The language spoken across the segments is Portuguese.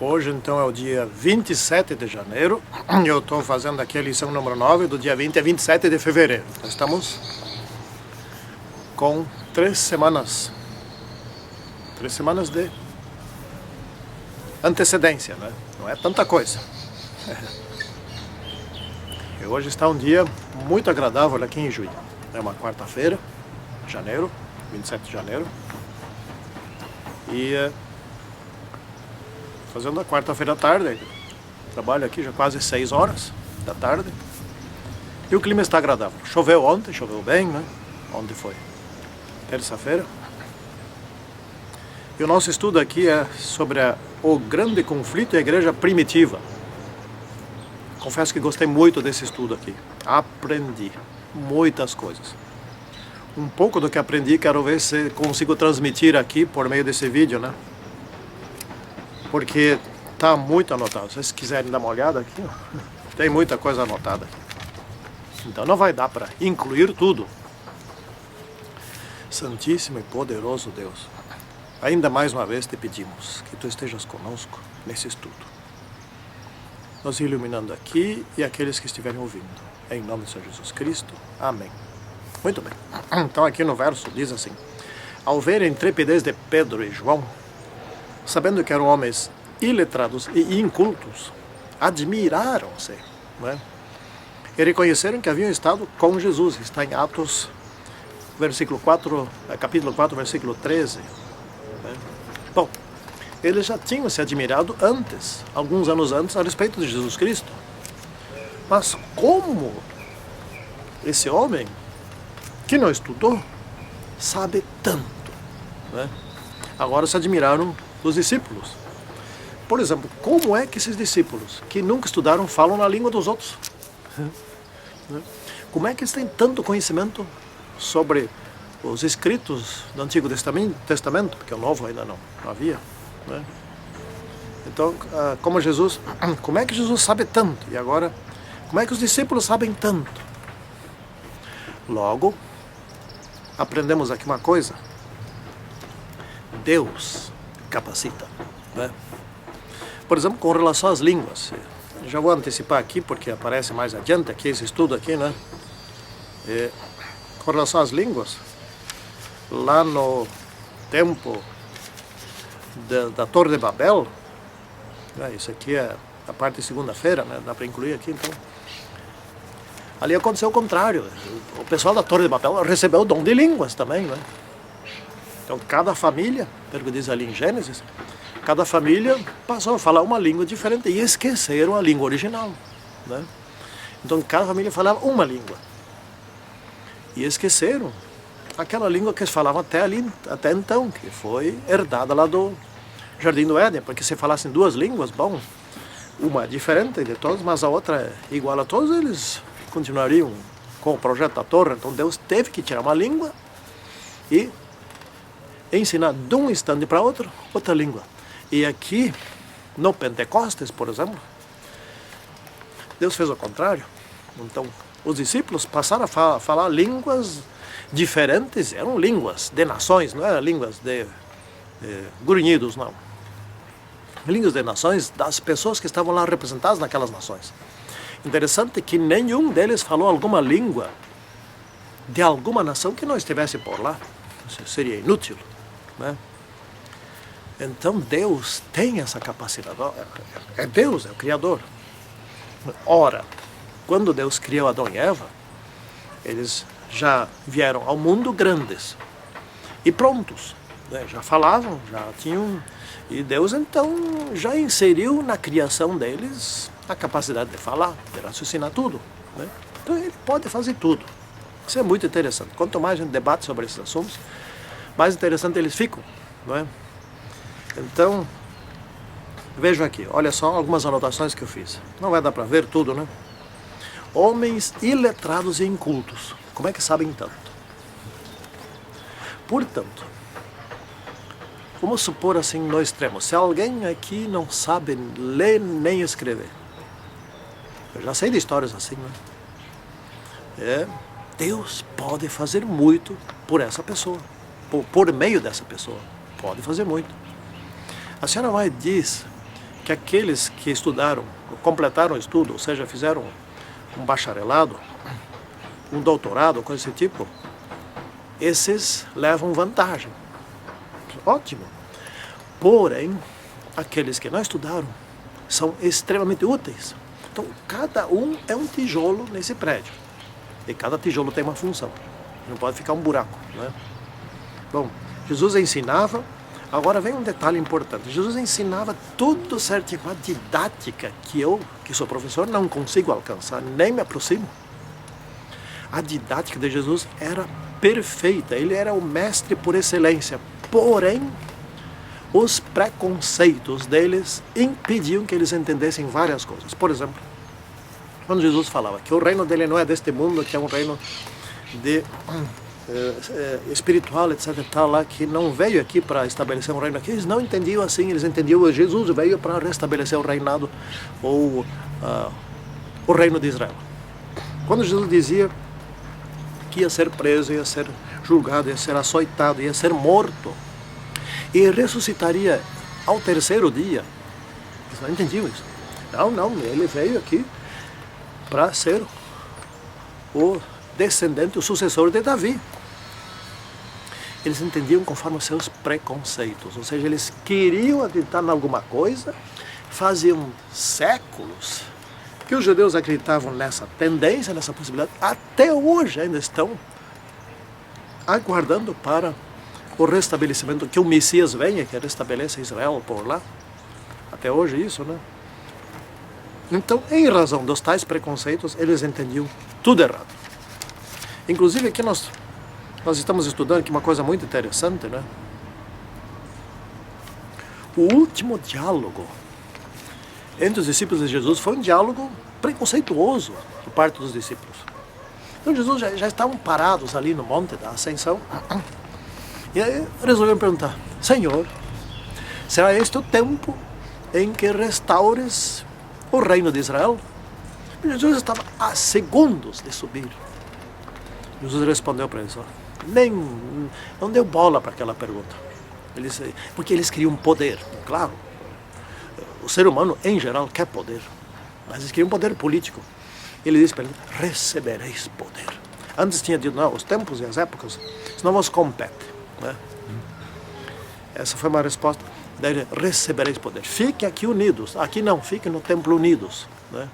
Hoje, então, é o dia 27 de janeiro. Eu estou fazendo aqui a lição número 9, do dia 20 a 27 de fevereiro. Nós estamos com 3 semanas. 3 semanas de antecedência, né? Não é tanta coisa. E hoje está um dia muito agradável aqui em Juí. É uma quarta-feira, janeiro, 27 de janeiro. E fazendo a quarta-feira à tarde, trabalho aqui já quase 6 horas da tarde. E o clima está agradável. Choveu ontem, choveu bem, né? Ontem foi terça-feira. E o nosso estudo aqui é sobre o grande conflito e a igreja primitiva. Confesso que gostei muito desse estudo aqui. Aprendi muitas coisas. Um pouco do que aprendi, quero ver se consigo transmitir aqui por meio desse vídeo, né? Porque tá muito anotado. Se vocês quiserem dar uma olhada aqui, ó, tem muita coisa anotada aqui. Então não vai dar para incluir tudo. Santíssimo e poderoso Deus, ainda mais uma vez te pedimos que Tu estejas conosco nesse estudo, nos iluminando aqui e aqueles que estiverem ouvindo. Em nome de Senhor Jesus Cristo. Amém. Muito bem. Então aqui no verso diz assim: ao ver a intrepidez de Pedro e João, sabendo que eram homens iletrados e incultos, admiraram-se, né? E reconheceram que haviam estado com Jesus. Está em Atos, capítulo 4, versículo 13. Né? Bom, eles já tinham se admirado antes, alguns anos antes, a respeito de Jesus Cristo. Mas como esse homem, que não estudou, sabe tanto, né? Agora se admiraram dos discípulos. Por exemplo, como é que esses discípulos, que nunca estudaram, falam na língua dos outros? Como é que eles têm tanto conhecimento sobre os escritos do Antigo Testamento, porque o Novo ainda não havia, né? Então, como é que Jesus sabe tanto? E agora, como é que os discípulos sabem tanto? Logo, aprendemos aqui uma coisa: Deus capacita, né? Por exemplo, com relação às línguas, já vou antecipar aqui porque aparece mais adiante aqui esse estudo aqui, né? Com relação às línguas, lá no tempo da Torre de Babel, né? Isso aqui é a parte de segunda-feira, né? Dá para incluir aqui, então. Ali aconteceu o contrário. O pessoal da Torre de Babel recebeu o dom de línguas também, né? Então cada família, pelo que diz ali em Gênesis, cada família passou a falar uma língua diferente e esqueceram a língua original, né? Então cada família falava uma língua e esqueceram aquela língua que eles falavam até então, que foi herdada lá do Jardim do Éden, porque se falassem 2 línguas, bom, uma é diferente de todas, mas a outra é igual a todos, eles continuariam com o projeto da torre. Então Deus teve que tirar uma língua e ensinar de um instante para outro outra língua. E aqui no Pentecostes, por exemplo, Deus fez o contrário. Então os discípulos passaram a falar línguas diferentes, eram línguas de nações, não eram línguas de grunhidos, não. Línguas de nações das pessoas que estavam lá representadas naquelas nações. Interessante que nenhum deles falou alguma língua de alguma nação que não estivesse por lá. Isso seria inútil, né? Então Deus tem essa capacidade. É Deus, é o Criador. Ora, quando Deus criou Adão e Eva, eles já vieram ao mundo grandes e prontos, né? Já falavam, já tinham. E Deus então já inseriu na criação deles a capacidade de falar, de raciocinar tudo, né? Então ele pode fazer tudo. Isso é muito interessante. Quanto mais a gente debate sobre esses assuntos, mais interessante eles ficam, não é? Então, vejam aqui, olha só algumas anotações que eu fiz. Não vai dar para ver tudo, né? Homens iletrados e incultos, como é que sabem tanto? Portanto, vamos supor assim no extremo, se alguém aqui não sabe ler nem escrever, eu já sei de histórias assim, né? Deus pode fazer muito por essa pessoa, por meio dessa pessoa, pode fazer muito. A senhora vai diz que que aqueles que estudaram, completaram o estudo, ou seja, fizeram um bacharelado, um doutorado, coisa desse tipo, esses levam vantagem. Ótimo. Porém, aqueles que não estudaram são extremamente úteis. Então, cada um é um tijolo nesse prédio. E cada tijolo tem uma função. Não pode ficar um buraco, né? Bom, Jesus ensinava. Agora vem um detalhe importante. Jesus ensinava tudo certinho, uma didática que eu, que sou professor, não consigo alcançar, nem me aproximo. A didática de Jesus era perfeita. Ele era o mestre por excelência. Porém, os preconceitos deles impediam que eles entendessem várias coisas. Por exemplo, quando Jesus falava que o reino dele não é deste mundo, que é um reino de espiritual, etc, tal, lá, que não veio aqui para estabelecer um reino aqui, eles não entendiam assim, eles entendiam que Jesus veio para restabelecer o reinado ou o reino de Israel. Quando Jesus dizia que ia ser preso, ia ser julgado, ia ser açoitado, ia ser morto e ressuscitaria ao terceiro dia, eles não entendiam isso. Não, ele veio aqui para ser o descendente, o sucessor de Davi. Eles entendiam conforme os seus preconceitos, ou seja, eles queriam acreditar em alguma coisa, faziam séculos que os judeus acreditavam nessa tendência, nessa possibilidade, até hoje ainda estão aguardando para o restabelecimento, que o Messias venha, que restabeleça Israel por lá. Até hoje isso, né? Então, em razão dos tais preconceitos, eles entendiam tudo errado. Inclusive aqui nós estamos estudando aqui uma coisa muito interessante, né? O último diálogo entre os discípulos de Jesus foi um diálogo preconceituoso por parte dos discípulos. Então Jesus já estavam parados ali no Monte da Ascensão. E aí resolveram perguntar: Senhor, será este o tempo em que restaures o reino de Israel? E Jesus estava a segundos de subir. Jesus respondeu para eles: não deu bola para aquela pergunta. Porque eles queriam poder, claro. O ser humano, em geral, quer poder. Mas eles queriam poder político. Ele disse para eles: recebereis poder. Antes tinha dito: não, os tempos e as épocas, isso não vos compete, né? Essa foi uma resposta. Daí, recebereis poder. Fiquem aqui unidos. Aqui não, fiquem no templo unidos, né?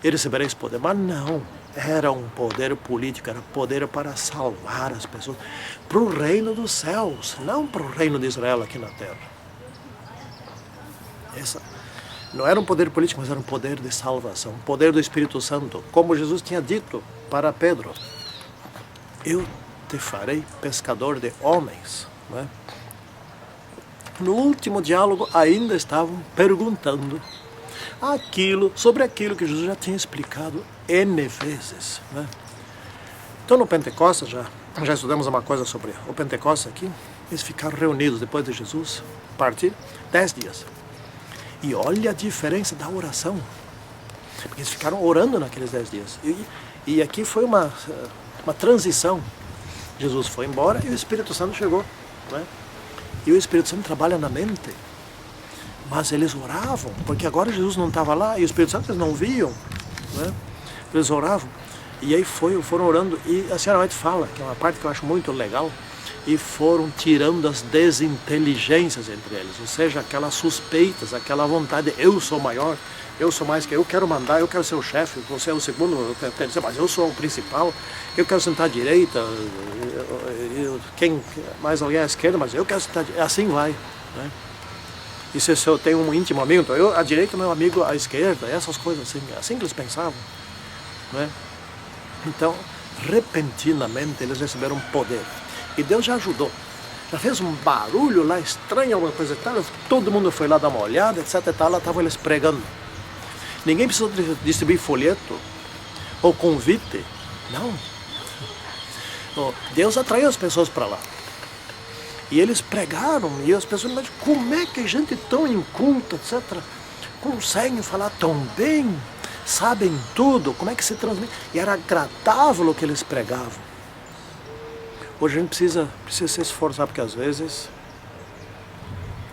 E recebereis poder. Mas não, era um poder político, era poder para salvar as pessoas. Para o reino dos céus, não para o reino de Israel aqui na terra. Essa não era um poder político, mas era um poder de salvação, um poder do Espírito Santo. Como Jesus tinha dito para Pedro: eu te farei pescador de homens, né? No último diálogo ainda estavam perguntando sobre aquilo que Jesus já tinha explicado N vezes, né? Então no Pentecostes, já estudamos uma coisa sobre o Pentecostes aqui. Eles ficaram reunidos depois de Jesus partir 10 dias. E olha a diferença da oração. Porque eles ficaram orando naqueles 10 dias. E aqui foi uma transição. Jesus foi embora e o Espírito Santo chegou, né? E o Espírito Santo trabalha na mente. Mas eles oravam, porque agora Jesus não estava lá e o Espírito Santo eles não viam, né? Eles oravam. E aí foram orando. E a senhora White fala, que é uma parte que eu acho muito legal, e foram tirando as desinteligências entre eles, ou seja, aquelas suspeitas, aquela vontade: eu sou maior, eu sou mais que eu quero mandar, eu quero ser o chefe, você é o segundo, mas eu sou o principal, eu quero sentar à direita, mais alguém à esquerda, mas eu quero sentar à direita. Assim vai, né? E se eu tenho um íntimo amigo, então eu à direita, meu amigo à esquerda, essas coisas assim que eles pensavam, né? Então, repentinamente eles receberam poder. E Deus já ajudou. Já fez um barulho lá estranho, alguma coisa e tal. Todo mundo foi lá dar uma olhada, etc e tal. Lá estavam eles pregando. Ninguém precisou distribuir folheto ou convite. Não. Deus atraiu as pessoas para lá. E eles pregaram. E as pessoas, mas como é que gente tão inculta, etc., conseguem falar tão bem? Sabem tudo? Como é que se transmite? E era agradável o que eles pregavam. Hoje a gente precisa se esforçar, porque às vezes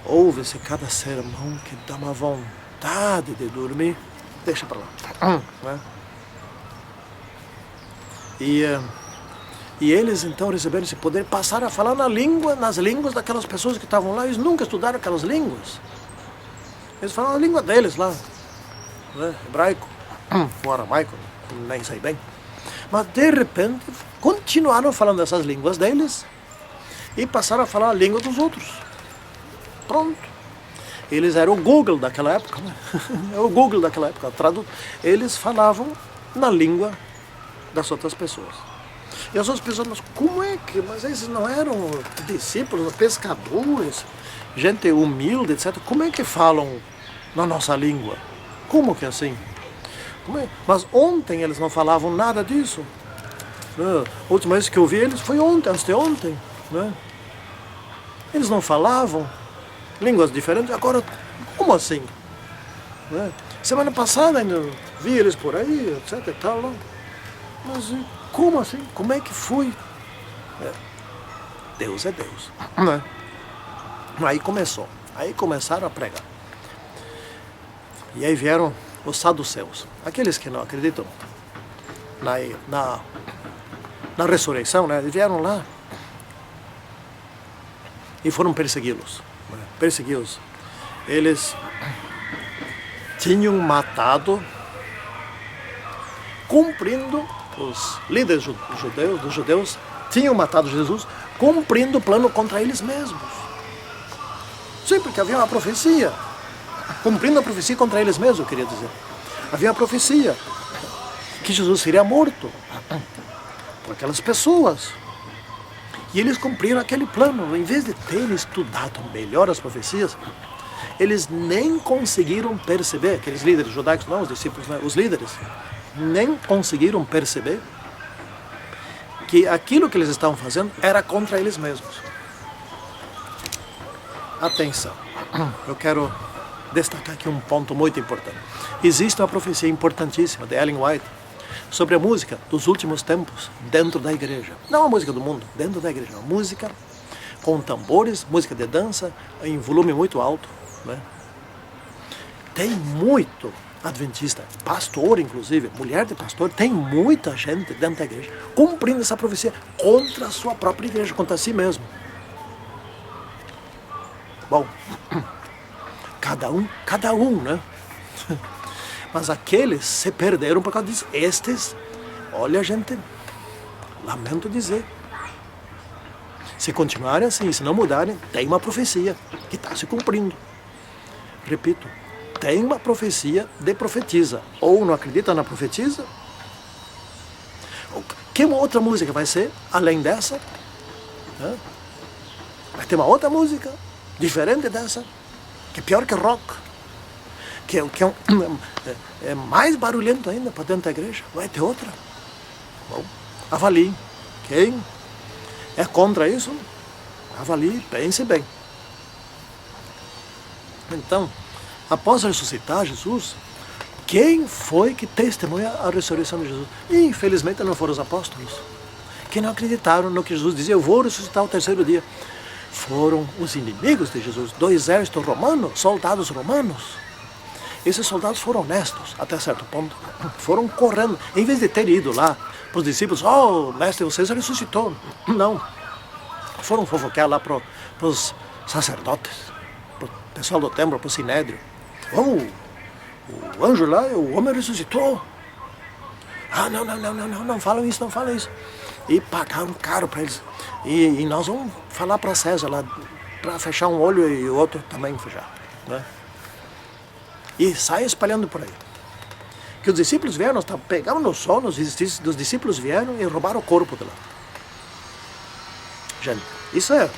ouve-se cada sermão que dá uma vontade de dormir. Deixa para lá. Né? E eles então receberam esse poder, passaram a falar nas línguas daquelas pessoas que estavam lá. Eles nunca estudaram aquelas línguas. Eles falavam a língua deles lá, né? Hebraico ou aramaico, nem sei bem. Mas de repente continuaram falando essas línguas deles e passaram a falar a língua dos outros. Pronto. Eles eram o Google daquela época, né? É o Google daquela época. Eles falavam na língua das outras pessoas. E as outras pessoas, mas como é que... Mas esses não eram discípulos, pescadores, gente humilde, etc. Como é que falam na nossa língua? Como que assim? Como é? Mas ontem eles não falavam nada disso. A última vez que eu vi eles foi ontem, antes de ontem. Né? Eles não falavam línguas diferentes. Agora, como assim? Né? Semana passada ainda vi eles por aí, etc. E tal, não? Mas como assim? Como é que foi? Deus é Deus. Né? Aí começou. Aí começaram a pregar. E aí vieram os saduceus, aqueles que não acreditam na ressurreição, né? Eles vieram lá e foram persegui-los. Persegui-los. Eles tinham matado, cumprindo, os líderes dos judeus tinham matado Jesus, cumprindo o plano contra eles mesmos. Sim, porque havia uma profecia. Cumprindo a profecia contra eles mesmos, eu queria dizer. Havia uma profecia que Jesus seria morto por aquelas pessoas. E eles cumpriram aquele plano. Em vez de terem estudado melhor as profecias, eles nem conseguiram perceber, aqueles líderes judaicos, não os discípulos, não, os líderes, nem conseguiram perceber que aquilo que eles estavam fazendo era contra eles mesmos. Atenção, eu quero destacar aqui um ponto muito importante. Existe uma profecia importantíssima de Ellen White sobre a música dos últimos tempos dentro da igreja. Não a música do mundo, dentro da igreja. Uma música com tambores, música de dança em volume muito alto. Né? Tem muito adventista, pastor inclusive, mulher de pastor, tem muita gente dentro da igreja cumprindo essa profecia contra a sua própria igreja, contra si mesmo. Bom, cada um, né? Mas aqueles se perderam por causa disso. Estes, olha, gente, lamento dizer, se continuarem assim, se não mudarem, tem uma profecia que está se cumprindo. Repito, tem uma profecia de profetiza. Ou não acredita na profetiza? Que outra música vai ser, além dessa? Vai ter uma outra música, diferente dessa, que é pior que rock, que é mais barulhento ainda para dentro da igreja. Vai ter outra? Bom, avalie. Quem é contra isso, avalie, pense bem. Então, após ressuscitar Jesus, quem foi que testemunha a ressurreição de Jesus? Infelizmente não foram os apóstolos, que não acreditaram no que Jesus dizia, eu vou ressuscitar ao terceiro dia. Foram os inimigos de Jesus, do exército romano, soldados romanos. Esses soldados foram honestos, até certo ponto. Foram correndo, em vez de ter ido lá para os discípulos, oh, mestre, você ressuscitou. Não. Foram fofoquear lá para os sacerdotes, para o pessoal do templo, para o sinédrio. Oh, o anjo lá, o homem ressuscitou. Ah, não falam isso, não falam isso. E pagaram caro para eles. E nós vamos falar para César lá, para fechar um olho e o outro também fechar. Né? E sai espalhando por aí. Que os discípulos vieram, pegaram no sono, os discípulos vieram e roubaram o corpo de lá. Gente, isso é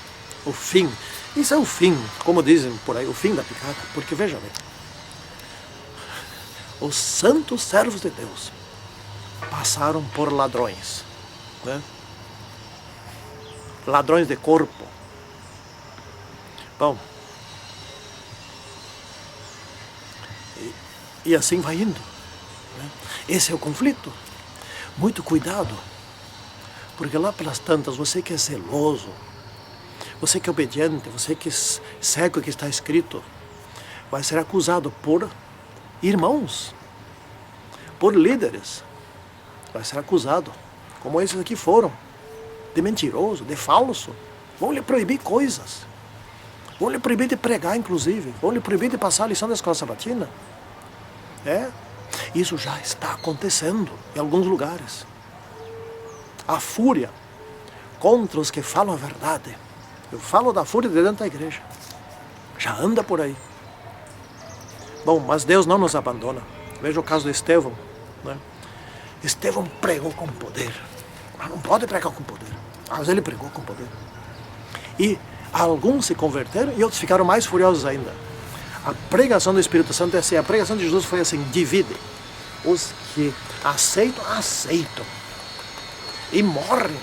o fim. Isso é o fim, como dizem por aí, o fim da picada. Porque veja bem, os santos servos de Deus passaram por ladrões. Né? Ladrões de corpo. Bom, e assim vai indo. Né? Esse é o conflito. Muito cuidado, porque lá pelas tantas, você que é zeloso, você que é obediente, você que segue o que está escrito, vai ser acusado por irmãos, por líderes. Vai ser acusado, como esses aqui foram, de mentiroso, de falso. Vão lhe proibir coisas. Vão lhe proibir de pregar, inclusive. Vão lhe proibir de passar a lição da escola sabatina. Isso já está acontecendo em alguns lugares. A fúria contra os que falam a verdade. Eu falo da fúria de dentro da igreja. Já anda por aí. Bom, mas Deus não nos abandona. Veja o caso de Estevão, né? Estevão pregou com poder. Mas não pode pregar com poder. Mas ele pregou com poder. E alguns se converteram e outros ficaram mais furiosos ainda. A pregação do Espírito Santo é assim. A pregação de Jesus foi assim: divide. Os que aceitam, aceitam. E morrem,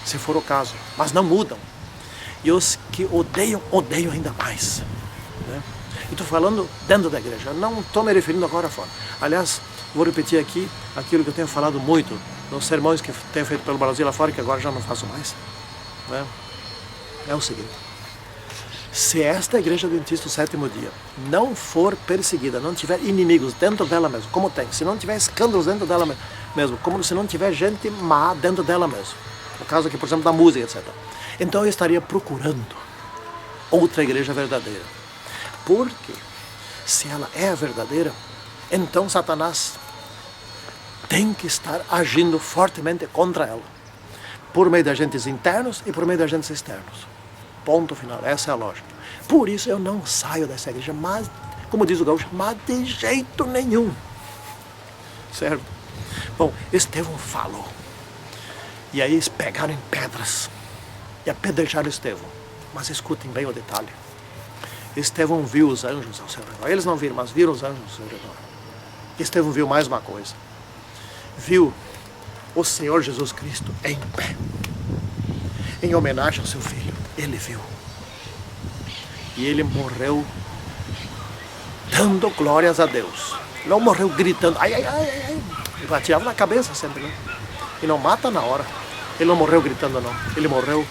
se for o caso. Mas não mudam. E os que odeiam, odeiam ainda mais. Né? Estou falando dentro da igreja. Não estou me referindo agora fora. Aliás, vou repetir aqui aquilo que eu tenho falado muito nos sermões que tenho feito pelo Brasil lá fora, que agora já não faço mais. Né? É o seguinte: se esta igreja adventista do sétimo dia não for perseguida, não tiver inimigos dentro dela mesmo, como tem, se não tiver escândalos dentro dela mesmo, como se não tiver gente má dentro dela mesmo, no caso aqui, por exemplo, da música, etc., então eu estaria procurando outra igreja verdadeira. Porque se ela é verdadeira, então Satanás tem que estar agindo fortemente contra ela, por meio de agentes internos e por meio de agentes externos. Ponto final, essa é a lógica. Por isso eu não saio dessa igreja, mas, como diz o gaúcho, mas de jeito nenhum. Certo? Bom, Estevão falou. E aí eles pegaram em pedras e apedrejaram Estevão. Mas escutem bem o detalhe. Estevão viu os anjos ao seu redor. Eles não viram, mas viram os anjos ao seu redor. Estevão viu mais uma coisa. Viu o Senhor Jesus Cristo em pé, em homenagem ao seu filho. Ele viu. E ele morreu dando glórias a Deus. Não morreu gritando, ai, ai, ai, ai. Ele atirava na cabeça sempre, né? E não mata na hora. Ele não morreu gritando, não. Ele morreu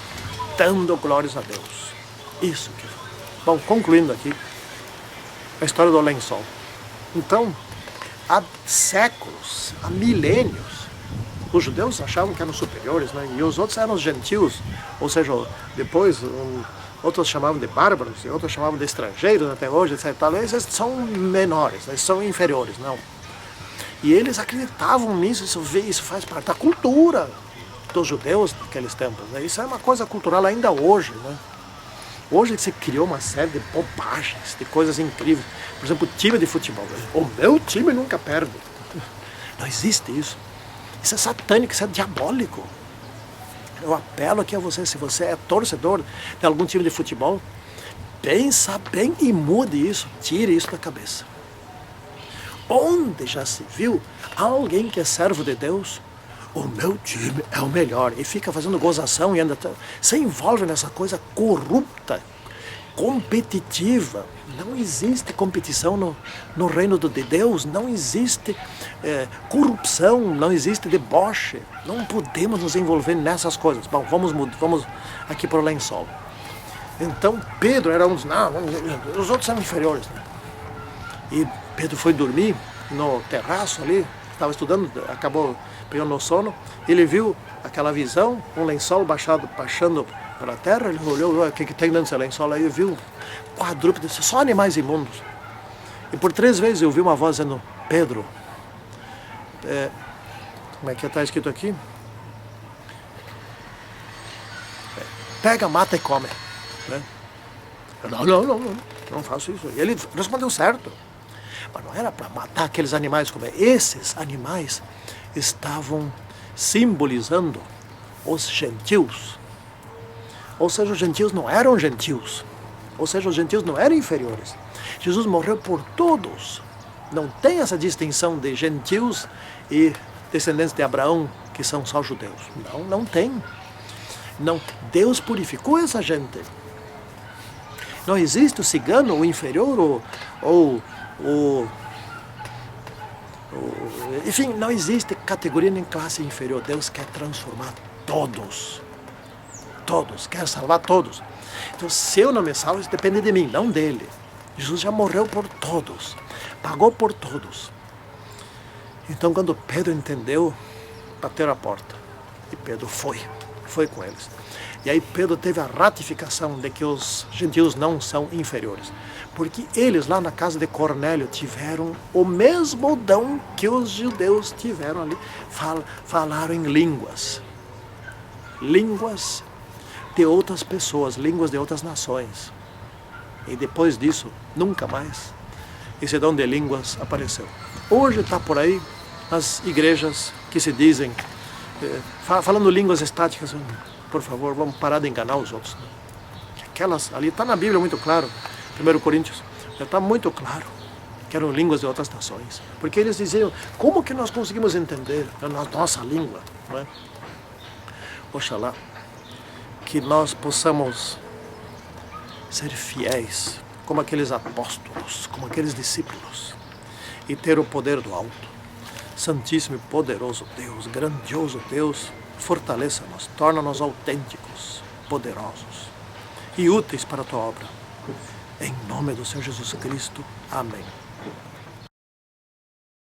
dando glórias a Deus. Isso que... Bom, concluindo aqui a história do lençol. Então, há séculos, há milênios, os judeus achavam que eram superiores, né? E os outros eram os gentios, ou seja, depois outros chamavam de bárbaros, e outros chamavam de estrangeiros até hoje, etc. Esses são menores, eles são inferiores, não. E eles acreditavam nisso, isso faz parte da cultura dos judeus daqueles tempos, né? Isso é uma coisa cultural ainda hoje, né? Hoje se criou uma série de bobagens, de coisas incríveis. Por exemplo, o time de futebol. O meu time nunca perde. Não existe isso. Isso é satânico, isso é diabólico. Eu apelo aqui a você, se você é torcedor de algum time de futebol, pensa bem e mude isso, tire isso da cabeça. Onde já se viu alguém que é servo de Deus, o meu time é o melhor, e fica fazendo gozação e ainda se envolve nessa coisa corrupta, competitiva. Não existe competição no reino de Deus, não existe corrupção, não existe deboche. Não podemos nos envolver nessas coisas. Bom, vamos aqui para o lençol. Então Pedro era um dos... Não, os outros eram inferiores, né? E Pedro foi dormir no terraço ali, estava estudando, acabou pegando no sono. Ele viu aquela visão, um lençol baixando pela terra. Ele olhou, o que tem dentro desse lençol aí, viu quadrúpedes, só animais imundos. E por 3 vezes eu vi uma voz dizendo: Pedro, como é que está escrito aqui? Pega, mata e come, né? Não faço isso. E ele respondeu certo. Mas não era para matar aqueles animais, comer. Esses animais estavam simbolizando os gentios. Ou seja, os gentios não eram gentios. Ou seja, os gentios não eram inferiores. Jesus morreu por todos. Não tem essa distinção de gentios e descendentes de Abraão, que são só judeus. Não tem. Não. Deus purificou essa gente. Não existe o cigano, o inferior, enfim, não existe categoria nem classe inferior. Deus quer transformar todos. todos, quer salvar todos. Então, se eu não me salvo, isso depende de mim, não dele. Jesus já morreu por todos, pagou por todos. Então, quando Pedro entendeu, bateram a porta. E Pedro foi com eles. E aí Pedro teve a ratificação de que os gentios não são inferiores. Porque eles lá na casa de Cornélio tiveram o mesmo dom que os judeus tiveram ali. Falaram em línguas. Línguas de outras pessoas, línguas de outras nações. E depois disso, nunca mais, esse dom de línguas apareceu. Hoje está por aí as igrejas que se dizem, falando línguas estáticas, por favor, vamos parar de enganar os outros. Aquelas ali, está na Bíblia muito claro, 1 Coríntios, já está muito claro que eram línguas de outras nações. Porque eles diziam, como que nós conseguimos entender a nossa língua? Não é? Oxalá que nós possamos ser fiéis, como aqueles apóstolos, como aqueles discípulos, e ter o poder do alto. Santíssimo e poderoso Deus, grandioso Deus, fortaleça-nos, torna-nos autênticos, poderosos e úteis para a Tua obra. Em nome do Senhor Jesus Cristo. Amém.